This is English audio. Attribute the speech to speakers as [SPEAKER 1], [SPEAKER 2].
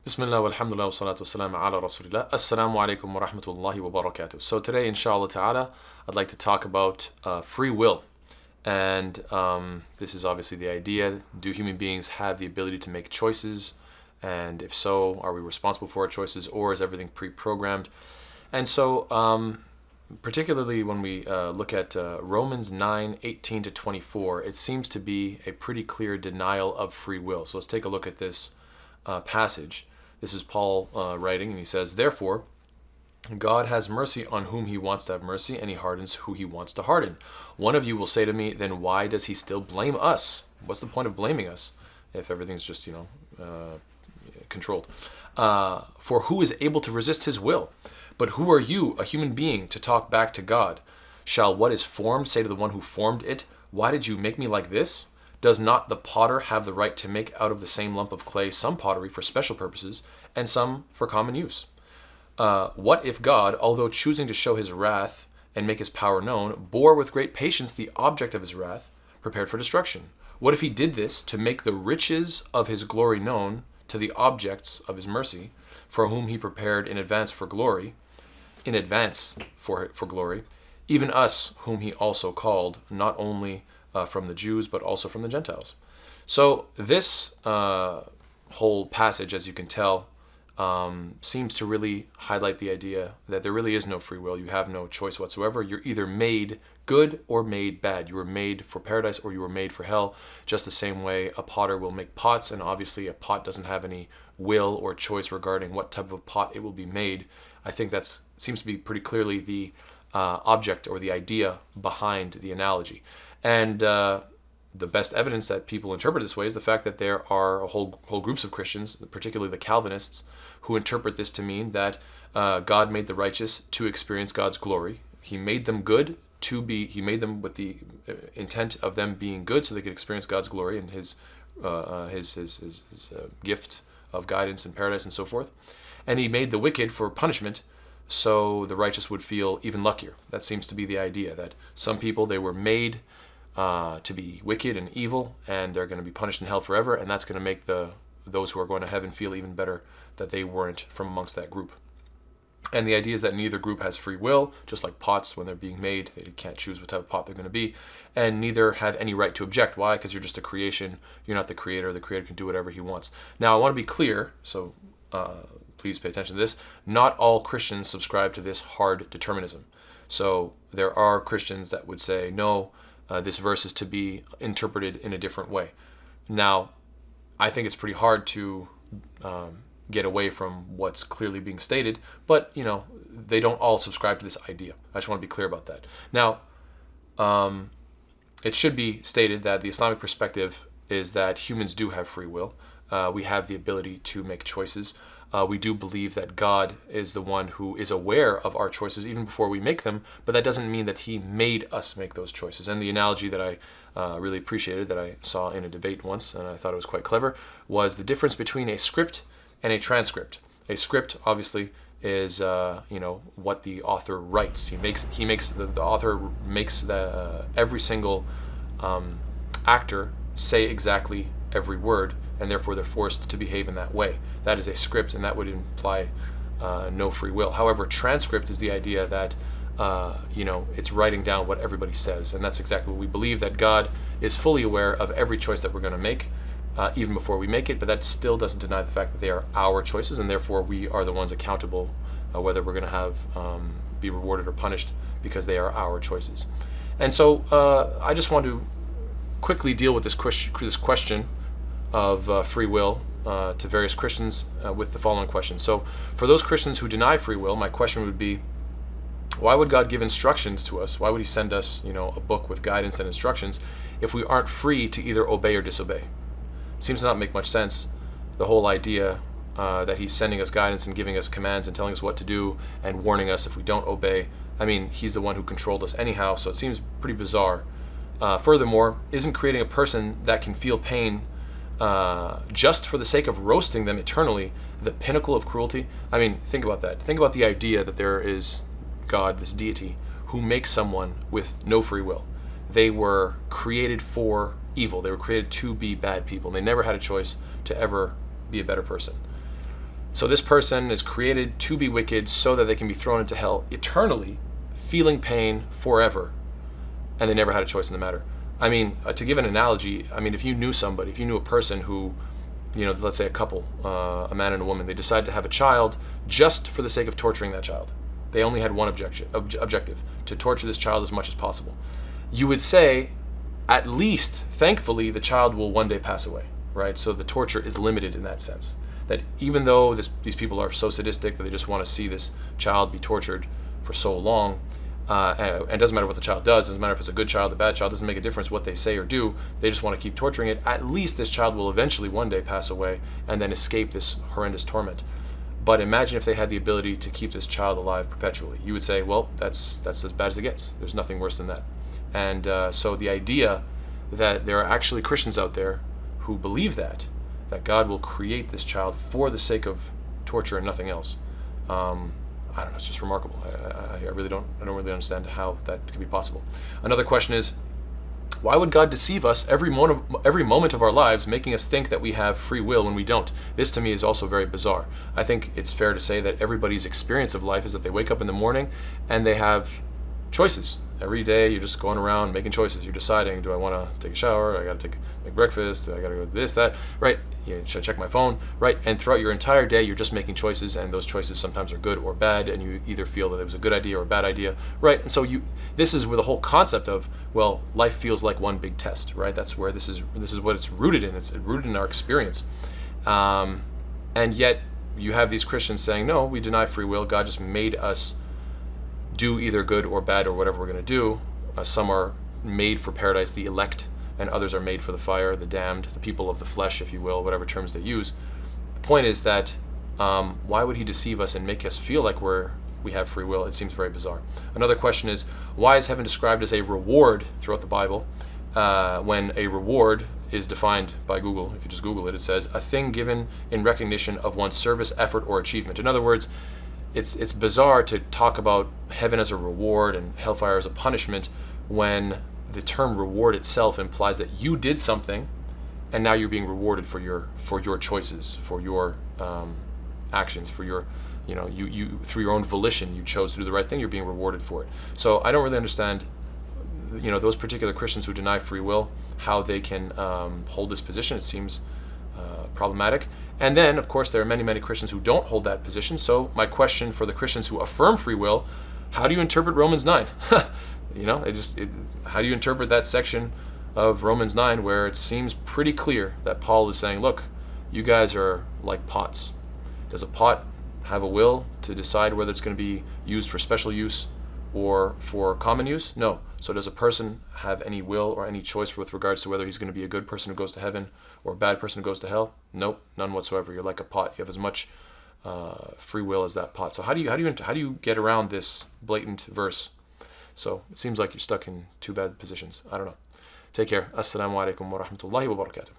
[SPEAKER 1] Bismillah walhamdulillah wa salatu wassalam ala rasulillah. Assalamu alaikum wa rahmatullahi wa barakatuh. So today, inshallah ta'ala, I'd like to talk about free will. And this is obviously the idea. Do human beings have the ability to make choices? And if so, are we responsible for our choices, or is everything pre-programmed? And so, particularly when we look at Romans 9:18 to 24, it seems to be a pretty clear denial of free will. So let's take a look at this passage. This is Paul writing, and he says, "Therefore, God has mercy on whom he wants to have mercy, and he hardens who he wants to harden. One of you will say to me, then why does he still blame us? What's the point of blaming us if everything's just, controlled? For who is able to resist his will? But who are you, a human being, to talk back to God? Shall what is formed say to the one who formed it, why did you make me like this? Does not the potter have the right to make out of the same lump of clay some pottery for special purposes and some for common use? What if God, although choosing to show his wrath and make his power known, bore with great patience the object of his wrath, prepared for destruction? What if he did this to make the riches of his glory known to the objects of his mercy, for whom he prepared in advance for glory, for glory, even us whom he also called, not only from the Jews, but also from the Gentiles?" So this whole passage, as you can tell, seems to really highlight the idea that there really is no free will. You have no choice whatsoever. You're either made good or made bad. You were made for paradise or you were made for hell, just the same way a potter will make pots, and obviously a pot doesn't have any will or choice regarding what type of pot it will be made. I think that seems to be pretty clearly the object or the idea behind the analogy. And the best evidence that people interpret this way is the fact that there are whole groups of Christians, particularly the Calvinists, who interpret this to mean that God made the righteous to experience God's glory. He made them good he made them with the intent of them being good so they could experience God's glory and his gift of guidance and paradise and so forth. And he made the wicked for punishment, so the righteous would feel even luckier. That seems to be the idea, that some people, they were made to be wicked and evil, and they're going to be punished in hell forever, and that's going to make those who are going to heaven feel even better that they weren't from amongst that group. And the idea is that neither group has free will, just like pots, when they're being made, they can't choose what type of pot they're going to be, and neither have any right to object. Why? Because you're just a creation. You're not the creator. The creator can do whatever he wants. Now, I want to be clear, so please pay attention to this. Not all Christians subscribe to this hard determinism. So there are Christians that would say, no, this verse is to be interpreted in a different way. Now, I think it's pretty hard to get away from what's clearly being stated, but they don't all subscribe to this idea. I just want to be clear about that. Now, it should be stated that the Islamic perspective is that humans do have free will. We have the ability to make choices. We do believe that God is the one who is aware of our choices even before we make them, but that doesn't mean that he made us make those choices. And the analogy that I really appreciated, that I saw in a debate once, and I thought it was quite clever, was the difference between a script and a transcript. A script, obviously, is what the author writes. The author makes every single actor say exactly every word, and therefore they're forced to behave in that way. That is a script, and that would imply no free will. However, transcript is the idea that it's writing down what everybody says, and that's exactly what we believe, that God is fully aware of every choice that we're going to make, even before we make it, but that still doesn't deny the fact that they are our choices, and therefore we are the ones accountable whether we're going to be rewarded or punished, because they are our choices. And so I just want to quickly deal with this question of free will to various Christians with the following question. So for those Christians who deny free will, my question would be, why would God give instructions to us? Why would he send us a book with guidance and instructions if we aren't free to either obey or disobey? Seems to not make much sense, the whole idea that he's sending us guidance and giving us commands and telling us what to do and warning us if we don't obey. I mean, he's the one who controlled us anyhow, so it seems pretty bizarre. Furthermore, isn't creating a person that can feel pain just for the sake of roasting them eternally the pinnacle of cruelty? I mean, think about that. Think about the idea that there is God, this deity, who makes someone with no free will. They were created for evil. They were created to be bad people. They never had a choice to ever be a better person. So this person is created to be wicked so that they can be thrown into hell eternally, feeling pain forever, and they never had a choice in the matter. I mean, to give an analogy, I mean, if you knew somebody, if you knew a person who, let's say a couple, a man and a woman, they decide to have a child just for the sake of torturing that child. They only had one objective, to torture this child as much as possible. You would say, at least, thankfully, the child will one day pass away, right? So the torture is limited in that sense. That even though these people are so sadistic that they just want to see this child be tortured for so long, and it doesn't matter what the child does, doesn't matter if it's a good child, a bad child, doesn't make a difference what they say or do, they just want to keep torturing it. At least this child will eventually one day pass away and then escape this horrendous torment. But imagine if they had the ability to keep this child alive perpetually. You would say, well, that's as bad as it gets. There's nothing worse than that. And so the idea that there are actually Christians out there who believe that God will create this child for the sake of torture and nothing else, I don't know, it's just remarkable. I really don't really understand how that could be possible. Another question is, why would God deceive us every moment of our lives, making us think that we have free will when we don't? This to me is also very bizarre. I think it's fair to say that everybody's experience of life is that they wake up in the morning and they have choices. Every day you're just going around making choices. You're deciding, do I want to take a shower? I got to make breakfast. I got to go this, that, right? Should I check my phone? Right? And throughout your entire day, you're just making choices, and those choices sometimes are good or bad, and you either feel that it was a good idea or a bad idea, right? And so this is where the whole concept of, well, life feels like one big test, right? That's where this is what it's rooted in. It's rooted in our experience. And yet you have these Christians saying, no, we deny free will. God just made us do either good or bad or whatever we're going to do. Some are made for paradise, the elect, and others are made for the fire, the damned, the people of the flesh, if you will, whatever terms they use. The point is that why would he deceive us and make us feel like we have free will? It seems very bizarre. Another question is, why is heaven described as a reward throughout the Bible, when a reward is defined by Google? If you just Google it, it says a thing given in recognition of one's service, effort, or achievement. In other words, it's bizarre to talk about heaven as a reward and hellfire as a punishment when the term reward itself implies that you did something and now you're being rewarded for your choices, for your actions, for your you through your own volition you chose to do the right thing, you're being rewarded for it. So I don't really understand those particular Christians who deny free will, how they can hold this position. It seems problematic. And then, of course, there are many Christians who don't hold that position. So my question for the Christians who affirm free will, how do you interpret Romans 9? How do you interpret that section of Romans 9 where it seems pretty clear that Paul is saying, look, you guys are like pots. Does a pot have a will to decide whether it's going to be used for special use or for common use? No. So does a person have any will or any choice with regards to whether he's going to be a good person who goes to heaven or a bad person who goes to hell? Nope, none whatsoever. You're like a pot. You have as much free will as that pot. So how do you get around this blatant verse? So it seems like you're stuck in two bad positions. I don't know. Take care. Assalamu alaikum wa rahmatullahi wa barakatuh.